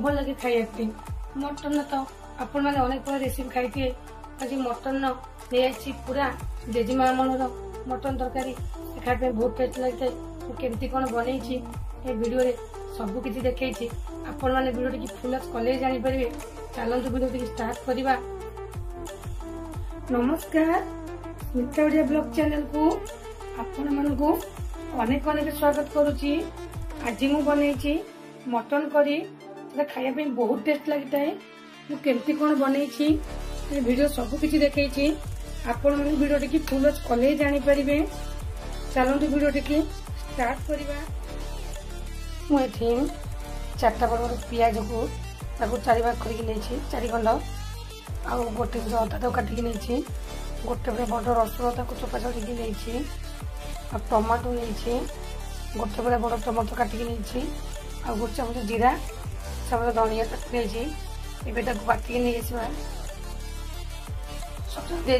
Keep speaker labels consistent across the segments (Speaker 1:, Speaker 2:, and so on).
Speaker 1: भल लगे खाइबा मटन तो आपण मैंने अनेक प्रकार रेसिपी खाई आज मटन नहीं पूरा जेजेमा मन मटन तरकारी खाइबा बहुत टेस्ट लगी है केमती कौन बनई वीडियो रे सब किसी देखी आपण मैंने वीडियो टी फुल कले जापर चलतु वीडियो टी स्टार्ट करवा। नमस्कार मित्र ओडिया ब्लॉग चैनल को आपण मानकु अनेक अनेक स्वागत करुच्ची। आज मु बनई मटन करी खाया बहुत टेस्ट लगता है मुझे कौन बनई वीडियो सब किसी देखी आपण मैंने वीडियो टी फुल कले जापर चलतु वीडियो टी स्टार्ट करवा। मुझे चार्टा बड़ बड़ पियाज को चारि भाग कर चारि खंड आ गोटे अदा तो काटिक नहीं गोटे बड़ रसुण ताको चोपा चढ़ी नहीं टमाटो नहीं गोटे बड़े बड़ टमाटो काटिक नहीं आ गोटे चामच जीरा चामच धनिया काटिक नहीं बाटिक नहीं सब दे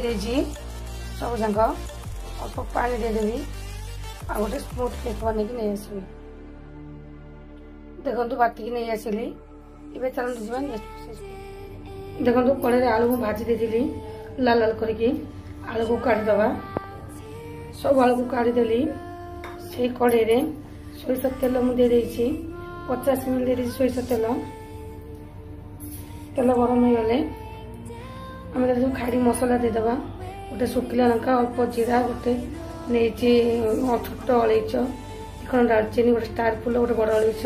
Speaker 1: सब जाक अल्प पानी देदेवी आ गोटे स्मूथ केक बनैक नहीं आसबी देखो बाटिक नहीं आसली ए चलते जावा नेक्स्ट प्रोसेस। देखो कड़े आलू को भाजी देती लाल लाल करके आलू को काटिदवा सब आलू को काटिदेली से कड़े सोरिष तेल मुझे 50 ml दे सोरिष तेल तेल गरम हो गले आम सब खाड़ी मसला देदवा गोटे शुखिला लंका अल्प जीरा गोटे नहीं छोट अलैच खंड दालचीनी गोटे स्टार फुल गोटे बड़ अलैच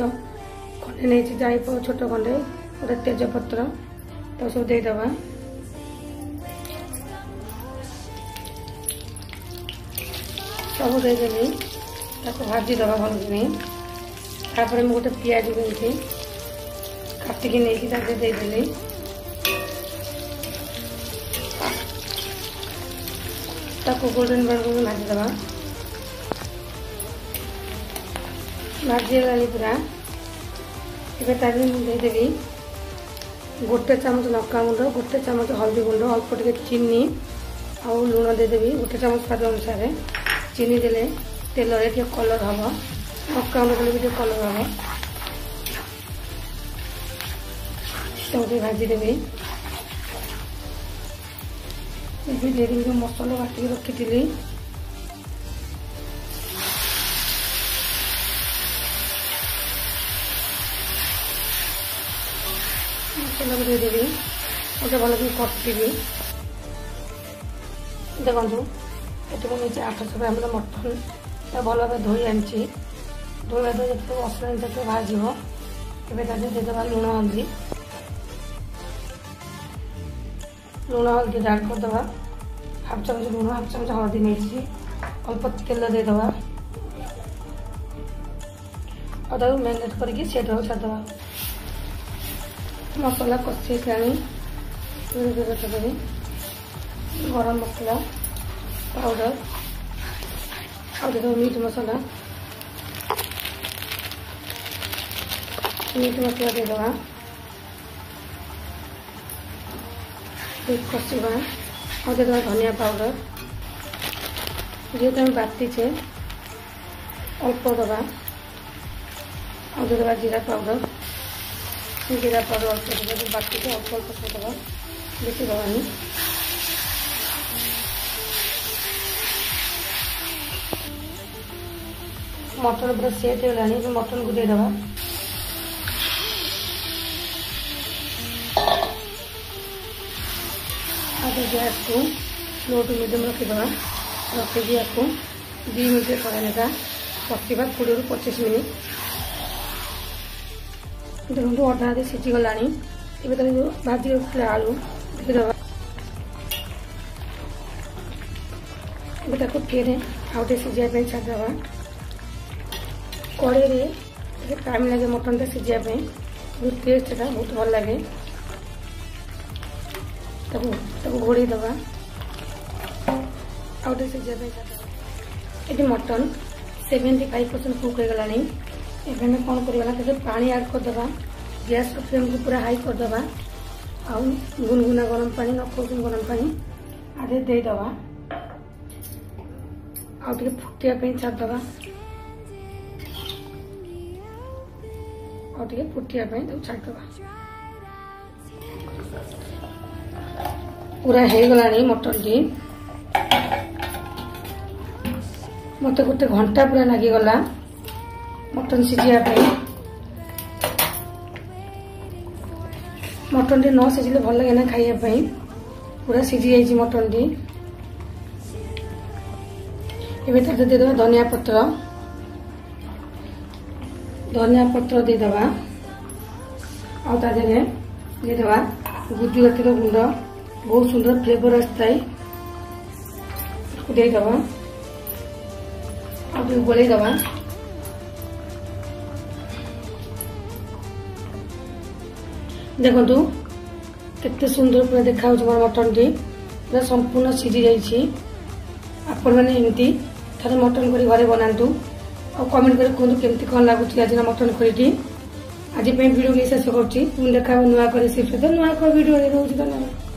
Speaker 1: खंडे नहीं जाइप छोट खंडे गोटे तेजपत्र तो सब देदवा सब देदेली भाजी दवा भल कि गोटे पियाज भी काटिक नहीं देदेली गोल्डन ब्राउन भाजीदवा भाजीगला पूरा देदेली गोटे चामच लंका गुंड गोटे चामच हल्दी गुंड अल्प टे चीनी आ लुण देदेवी गोटे चामच स्वाद अनुसार चीनी देले तेल टे कलर हम लंका गुंड देले भी कलर हम सब भाजीदेवी देदी जो मसला बाटिक रखी मसला को देदेवी गोटे भल कि कटिवी देखो ये मुझे 800 ग्राम मटन भल भाव धोई आनी धोवा धोई जो मसला जिते भाजब देदेवा लुण हल्दी ऐड करदे हाफ चामच लुण हाफ चामच हल्दी नहीं अल्प तेल देदवा और मैरिनेट करके छाड़दे मसला कषी गरम मसला पाउडर और मीट मसला देदवा कषा और देदवा धनिया पाउडर जेहेतु बाटिचे अल्प दवा और देदवा जीरा पाउडर अल्प बाटिचे अल्प अल्प दवा बेसी दवानी मटन पूरा सेट हो मटन को देदवा आगे गैस को स्लो टू मीडियम रखीदे रखी आपको 2 मिनट थोड़ा लेखा पकड़ा 20 ରୁ 25 मिनट देखो अधा आधे सीझीगला जो भाजी रखा आलू देदवा फिर आउटे सीझापी छाड़दवा कड़े टाइम लगे मटन टा सीझापी बहुत टेस्ट बहुत भल लगे घोड़े दवा आउटे सीझापी छाड़दवा ये मटन 75% कुक हो गला एबे कौन करवा पानी ऐड करदे गैस फ्लेम को पूरा हाई करदे आ गुनगुना गरम पानी नखुसुम गरम पानी आधे देदवा फुटिया छाड़दे और टे फुटिया छाड़ीदबा पूरा हो गला मटन टी मत गोटे घंटा पूरा लगिगला मटन सिझापी मटन टी न सिझिले भल लगे ना खाइबा पूरा सिझी जाइए मटन टी एवं देदेबा धनिया पत्र देदेबा आधे देदेबा गुजराती गुंड बहुत सुंदर फ्लेवर आसता है देदेबा और गोलेदबा देखु केते सुंदर पूरा देखा मटन टी पूरा संपूर्ण सिझी जाइए आपण मैंने एमती थे मटन करी घरे बनातु और कमेंट कर कहूँ केमती कौन लगुच आज मटन करी आज वीडियो शेष कर देखा नुआ कर नुआ वीडियो रोज धन्यवाद।